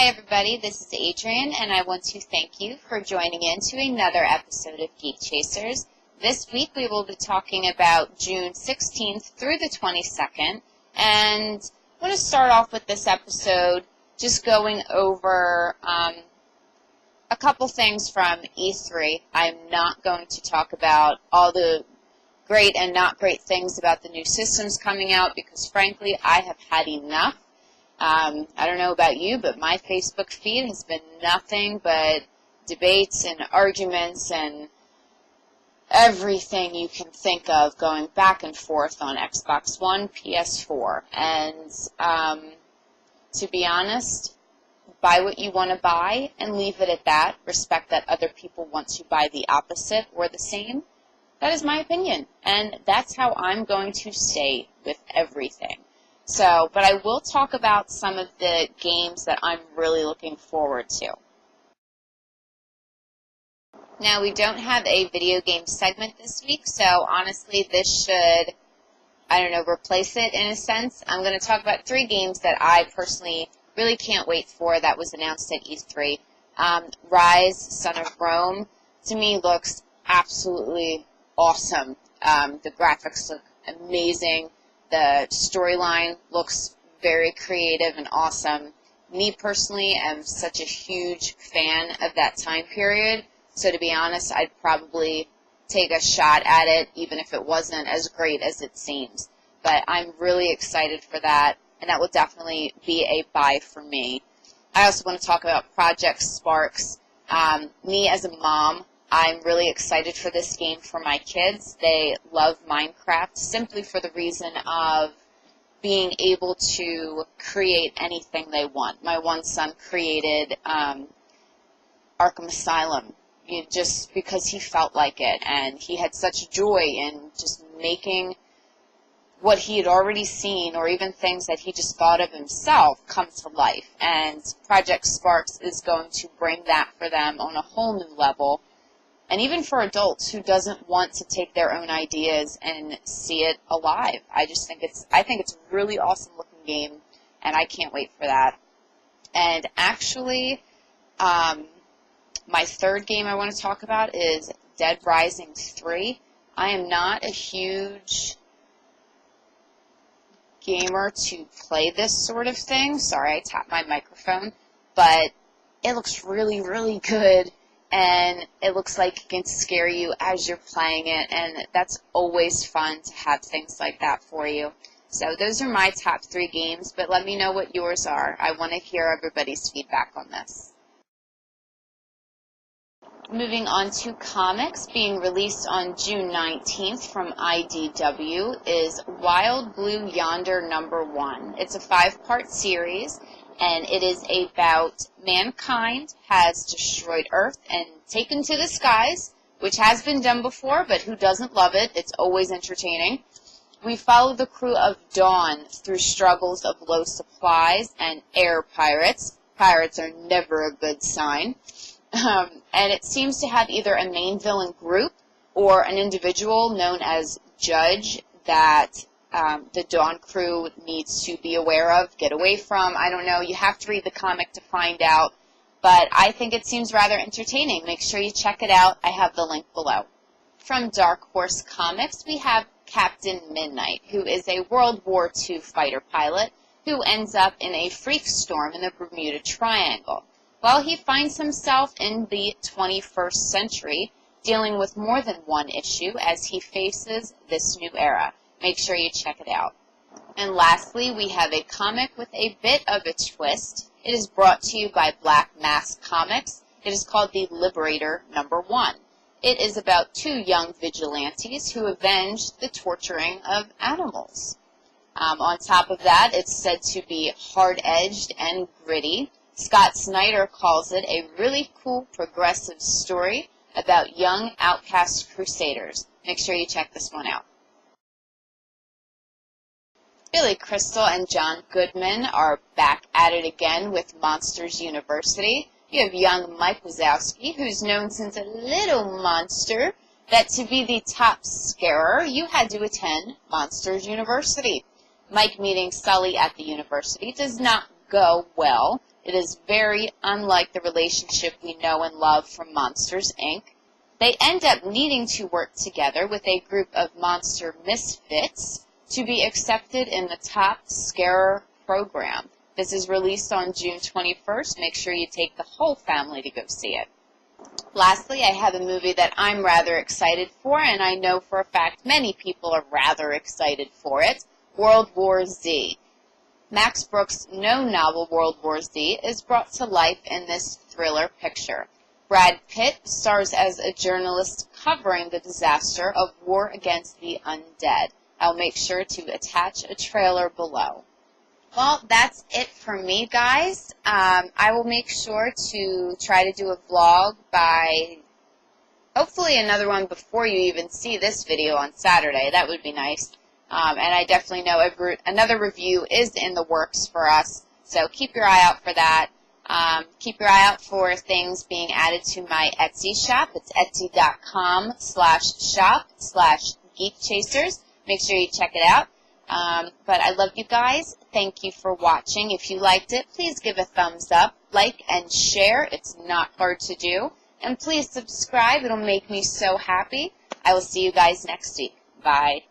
Hi everybody, this is Adrienne, and I want to thank you for joining in to another episode of Geek Chasers. This week we will be talking about June 16th through the 22nd, and I want to start off with this episode just going over a couple things from E3. I'm not going to talk about all the great and not great things about the new systems coming out because, frankly, I have had enough. I don't know about you, but my Facebook feed has been nothing but debates and arguments and everything you can think of going back and forth on Xbox One, PS4. And to be honest, buy what you want to buy and leave it at that. Respect that other people want to buy the opposite or the same. That is my opinion, and that's how I'm going to stay with everything. But I will talk about some of the games that I'm really looking forward to. Now, we don't have a video game segment this week, so honestly, this should, replace it in a sense. I'm going to talk about 3 games that I personally really can't wait for that was announced at E3. Rise, Son of Rome, to me looks absolutely awesome. The graphics look amazing. The storyline looks very creative and awesome. Me personally am such a huge fan of that time period, so to be honest, I'd probably take a shot at it even if it wasn't as great as it seems. But I'm really excited for that, and that will definitely be a buy for me. I also want to talk about Project Sparks. Me as a mom, I'm really excited for this game for my kids. They love Minecraft simply for the reason of being able to create anything they want. My one son created Arkham Asylum just because he felt like it, and he had such joy in just making what he had already seen or even things that he just thought of himself come to life. And Project Sparks is going to bring that for them on a whole new level. And even for adults who doesn't want to take their own ideas and see it alive. I think it's a really awesome looking game, and I can't wait for that. And actually, my third game I want to talk about is Dead Rising 3. I am not a huge gamer to play this sort of thing. Sorry, I tapped my microphone. But it looks really, really good. And it looks like it can scare you as you're playing it, and that's always fun to have things like that for you. So those are my top 3 games, but let me know what yours are. I want to hear everybody's feedback on this. Moving on to comics, being released on June 19th from IDW is Wild Blue Yonder #1. It's a 5-part series, and it is about mankind has destroyed Earth and taken to the skies, which has been done before, but who doesn't love it? It's always entertaining. We follow the crew of Dawn through struggles of low supplies and air pirates. Pirates are never a good sign. And it seems to have either a main villain group or an individual known as Judge that the Dawn crew needs to be aware of, get away from. I don't know. You have to read the comic to find out. But I think it seems rather entertaining. Make sure you check it out. I have the link below. From Dark Horse Comics, we have Captain Midnight, who is a World War II fighter pilot who ends up in a freak storm in the Bermuda Triangle. Well, he finds himself in the 21st century, dealing with more than one issue as he faces this new era. Make sure you check it out. And lastly, we have a comic with a bit of a twist. It is brought to you by Black Mask Comics. It is called The Liberator #1. It is about 2 young vigilantes who avenge the torturing of animals. On top of that, it's said to be hard-edged and gritty. Scott Snyder calls it a really cool progressive story about young outcast crusaders. Make sure you check this one out. Billy Crystal and John Goodman are back at it again with Monsters University. You have young Mike Wazowski, who's known since a little monster that to be the top scarer, you had to attend Monsters University. Mike meeting Sully at the university does not go well, It is very unlike the relationship we know and love from Monsters, Inc. They end up needing to work together with a group of monster misfits to be accepted in the Top Scarer program. This is released on June 21st. Make sure you take the whole family to go see it. Lastly, I have a movie that I'm rather excited for, and I know for a fact many people are rather excited for it, World War Z. Max Brooks' no-novel World War Z is brought to life in this thriller picture. Brad Pitt stars as a journalist covering the disaster of war against the undead. I'll make sure to attach a trailer below. Well, that's it for me, guys. I will make sure to try to do a vlog by hopefully another one before you even see this video on Saturday. That would be nice. And I definitely know another review is in the works for us, so keep your eye out for that. Keep your eye out for things being added to my Etsy shop. It's etsy.com/shop/geekchasers. Make sure you check it out. But I love you guys. Thank you for watching. If you liked it, please give a thumbs up, like, and share. It's not hard to do. And please subscribe. It'll make me so happy. I will see you guys next week. Bye.